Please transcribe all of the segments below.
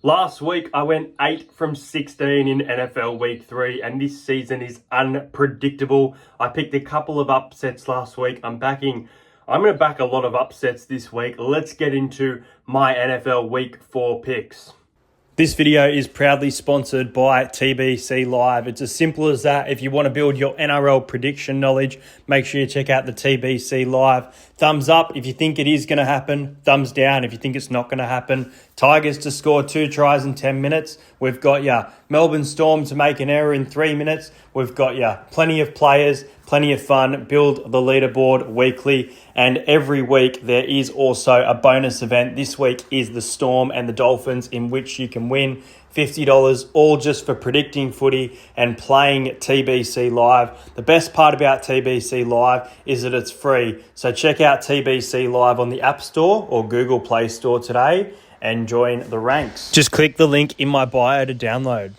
Last week, I went 8 from 16 in NFL Week 3, and this season is unpredictable. I picked a couple of upsets last week. I'm going to back a lot of upsets this week. Let's get into my NFL Week 4 picks. This video is proudly sponsored by TBC Live. It's as simple as that. If you want to build your NRL prediction knowledge, make sure you check out the TBC Live. Thumbs up if you think it is going to happen. Thumbs down if you think it's not going to happen. Tigers to score 2 tries in 10 minutes. We've got you. Melbourne Storm to make an error in 3 minutes. We've got you. Plenty of players, plenty of fun. Build the leaderboard weekly. And every week there is also a bonus event. This week is the Storm and the Dolphins, in which you can win $50, all just for predicting footy and playing TBC Live. The best part about TBC Live is that it's free. So check out TBC Live on the App Store or Google Play Store today and join the ranks. Just click the link in my bio to download.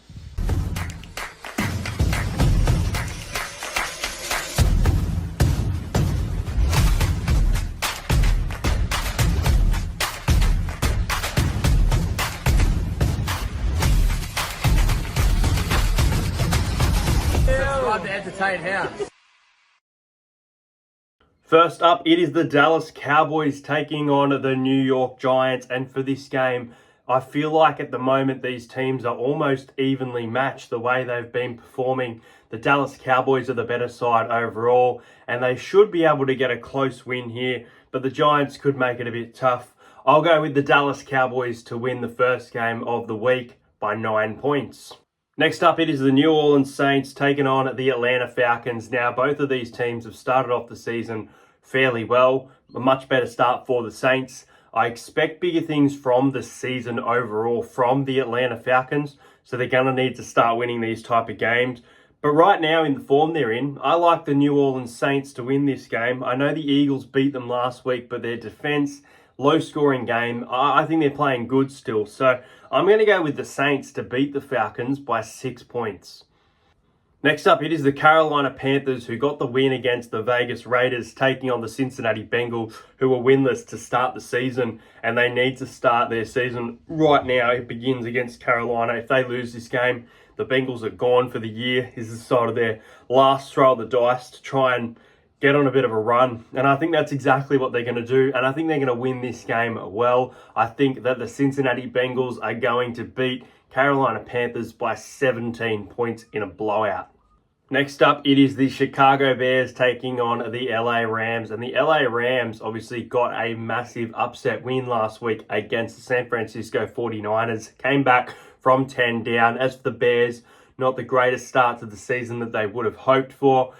First up, it is the Dallas Cowboys taking on the New York Giants. And for this game, I feel like at the moment these teams are almost evenly matched the way they've been performing. The Dallas Cowboys are the better side overall, and they should be able to get a close win here, but the Giants could make it a bit tough. I'll go with the Dallas Cowboys to win the first game of the week by 9 points. Next up, it is the New Orleans Saints taking on the Atlanta Falcons. Now, both of these teams have started off the season fairly well. A much better start for the Saints. I expect bigger things from the season overall from the Atlanta Falcons, so they're going to need to start winning these type of games. But right now, in the form they're in, I like the New Orleans Saints to win this game. I know the Eagles beat them last week, but their defense, low-scoring game, I think they're playing good still. So I'm going to go with the Saints to beat the Falcons by 6 points. Next up, it is the Carolina Panthers, who got the win against the Vegas Raiders, taking on the Cincinnati Bengals, who are winless to start the season, and they need to start their season right now. It begins against Carolina. If they lose this game, the Bengals are gone for the year. This is sort of their last throw of the dice to try and get on a bit of a run. And I think that's exactly what they're going to do. And I think they're going to win this game well. I think that the Cincinnati Bengals are going to beat Carolina Panthers by 17 points in a blowout. Next up, it is the Chicago Bears taking on the LA Rams. And the LA Rams obviously got a massive upset win last week against the San Francisco 49ers. Came back from 10 down. As for the Bears, not the greatest start to the season that they would have hoped for.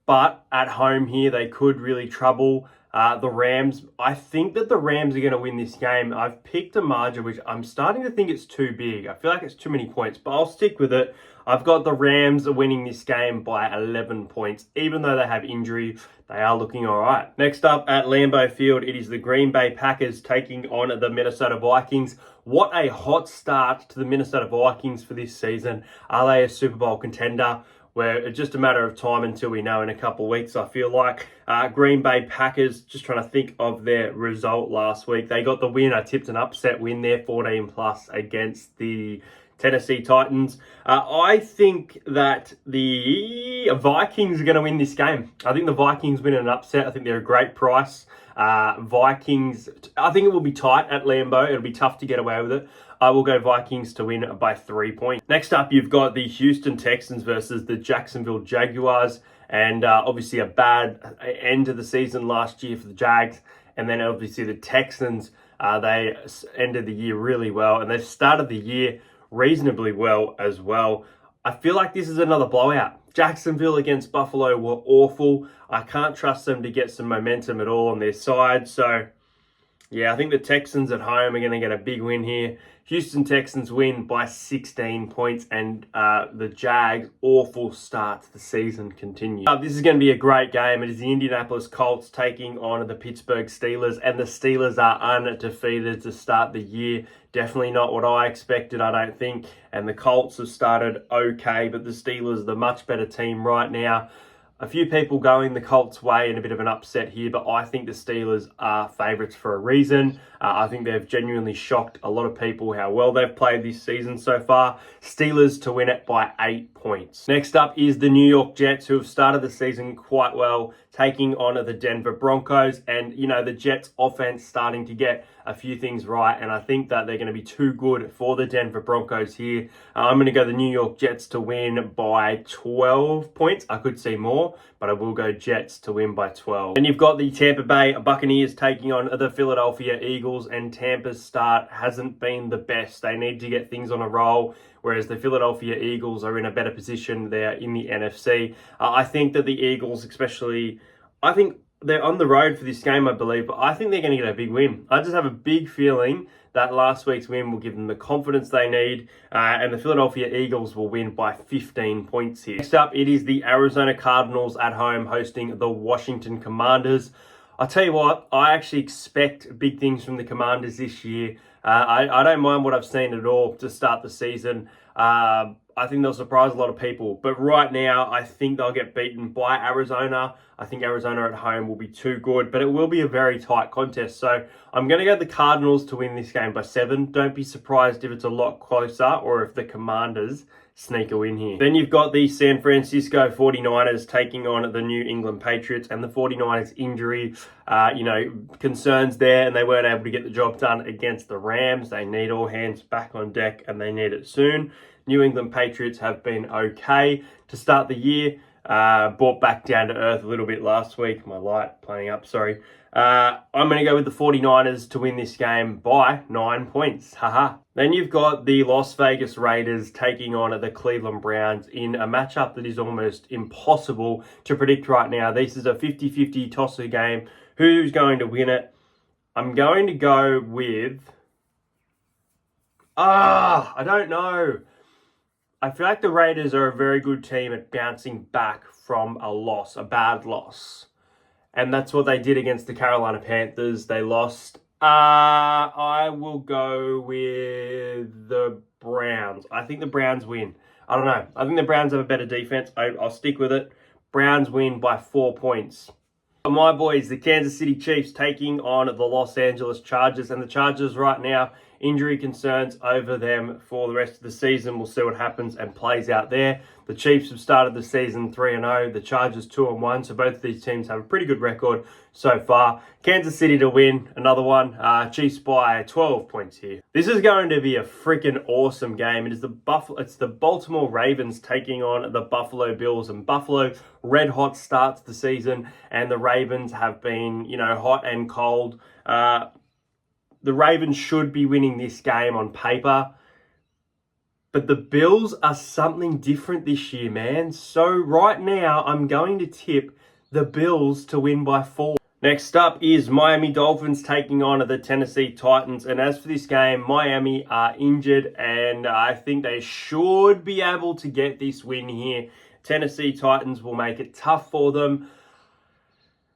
But at home here, they could really trouble the Rams. I think that the Rams are going to win this game. I've picked a margin, which I'm starting to think it's too big. I feel like it's too many points, but I'll stick with it. I've got the Rams winning this game by 11 points. Even though they have injury, they are looking all right. Next up at Lambeau Field, it is the Green Bay Packers taking on the Minnesota Vikings. What a hot start to the Minnesota Vikings for this season. Are they a Super Bowl contender? Where it's just a matter of time until we know in a couple of weeks, I feel like. Green Bay Packers, just trying to think of their result last week. They got the win. I tipped an upset win there, 14+ against the Tennessee Titans. I think that the Vikings are going to win this game. I think the Vikings win an upset. I think they're a great price. Vikings, I think it will be tight at Lambeau. It'll be tough to get away with it. I will go Vikings to win by 3 points. Next up, you've got the Houston Texans versus the Jacksonville Jaguars. And obviously a bad end of the season last year for the Jags. And then obviously the Texans, they ended the year really well. And they've started the year reasonably well as well. I feel like this is another blowout. Jacksonville against Buffalo were awful. I can't trust them to get some momentum at all on their side. So, yeah, I think the Texans at home are going to get a big win here. Houston Texans win by 16 points, and the Jags' awful start to the season continues. This is going to be a great game. It is the Indianapolis Colts taking on the Pittsburgh Steelers, and the Steelers are undefeated to start the year. Definitely not what I expected, I don't think. And the Colts have started okay, but the Steelers are the much better team right now. A few people going the Colts' way in a bit of an upset here, but I think the Steelers are favourites for a reason. I think they've genuinely shocked a lot of people how well they've played this season so far. Steelers to win it by 8 points. Next up is the New York Jets, who have started the season quite well, taking on the Denver Broncos. And, you know, the Jets offense starting to get a few things right, and I think that they're going to be too good for the Denver Broncos here. I'm going to go the New York Jets to win by 12 points. I could see more, but I will go Jets to win by 12. And you've got the Tampa Bay Buccaneers taking on the Philadelphia Eagles, and Tampa's start hasn't been the best. They need to get things on a roll, whereas the Philadelphia Eagles are in a better position there in the NFC. I think that the Eagles I think they're on the road for this game, I believe, but I think they're going to get a big win. I just have a big feeling that last week's win will give them the confidence they need, and the Philadelphia Eagles will win by 15 points here. Next up, it is the Arizona Cardinals at home hosting the Washington Commanders. I'll tell you what, I actually expect big things from the Commanders this year. I don't mind what I've seen at all to start the season. I think they'll surprise a lot of people. But right now, I think they'll get beaten by Arizona. I think Arizona at home will be too good, but it will be a very tight contest. So I'm going to go the Cardinals to win this game by 7. Don't be surprised if it's a lot closer or if the Commanders sneak a win here. Then you've got the San Francisco 49ers taking on the New England Patriots, and the 49ers injury, concerns there, and they weren't able to get the job done against the Rams. They need all hands back on deck, and they need it soon. New England Patriots have been okay to start the year. Brought back down to earth a little bit last week. My light playing up, sorry. I'm going to go with the 49ers to win this game by 9 points. Haha. Then you've got the Las Vegas Raiders taking on the Cleveland Browns in a matchup that is almost impossible to predict right now. This is a 50-50 tosser game. Who's going to win it? I'm going to go with... I don't know. I feel like the Raiders are a very good team at bouncing back from a bad loss. And that's what they did against the Carolina Panthers. They lost. I will go with the Browns. I think the Browns win. I don't know. I think the Browns have a better defense. I'll stick with it. Browns win by 4 points. My boys, the Kansas City Chiefs taking on the Los Angeles Chargers. And the Chargers right now, injury concerns over them for the rest of the season. We'll see what happens and plays out there. The Chiefs have started the season 3-0. The Chargers 2-1. So both of these teams have a pretty good record so far. Kansas City to win. Another one. Chiefs by 12 points here. This is going to be a freaking awesome game. It's the Baltimore Ravens taking on the Buffalo Bills. And Buffalo, red hot start to the season. And the Ravens have been, hot and cold. The Ravens should be winning this game on paper. But the Bills are something different this year, man. So right now, I'm going to tip the Bills to win by 4. Next up is Miami Dolphins taking on the Tennessee Titans. And as for this game, Miami are injured, and I think they should be able to get this win here. Tennessee Titans will make it tough for them.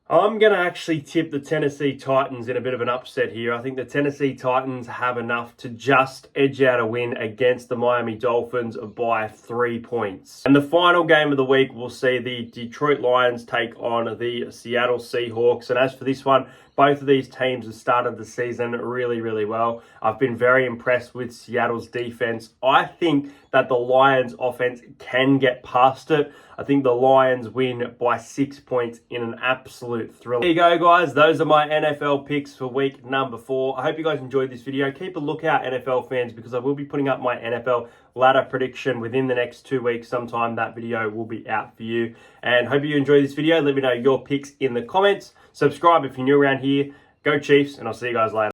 I'm going to actually tip the Tennessee Titans in a bit of an upset here. I think the Tennessee Titans have enough to just edge out a win against the Miami Dolphins by 3 points. And the final game of the week, we'll see the Detroit Lions take on the Seattle Seahawks. And as for this one, both of these teams have started the season really, really well. I've been very impressed with Seattle's defense. I think that the Lions offense can get past it. I think the Lions win by 6 points in an absolute thriller. There you go, guys. Those are my NFL picks for week number 4. I hope you guys enjoyed this video. Keep a lookout, NFL fans, because I will be putting up my NFL ladder prediction within the next 2 weeks. Sometime that video will be out for you. And hope you enjoyed this video. Let me know your picks in the comments. Subscribe if you're new around here. Go Chiefs, and I'll see you guys later.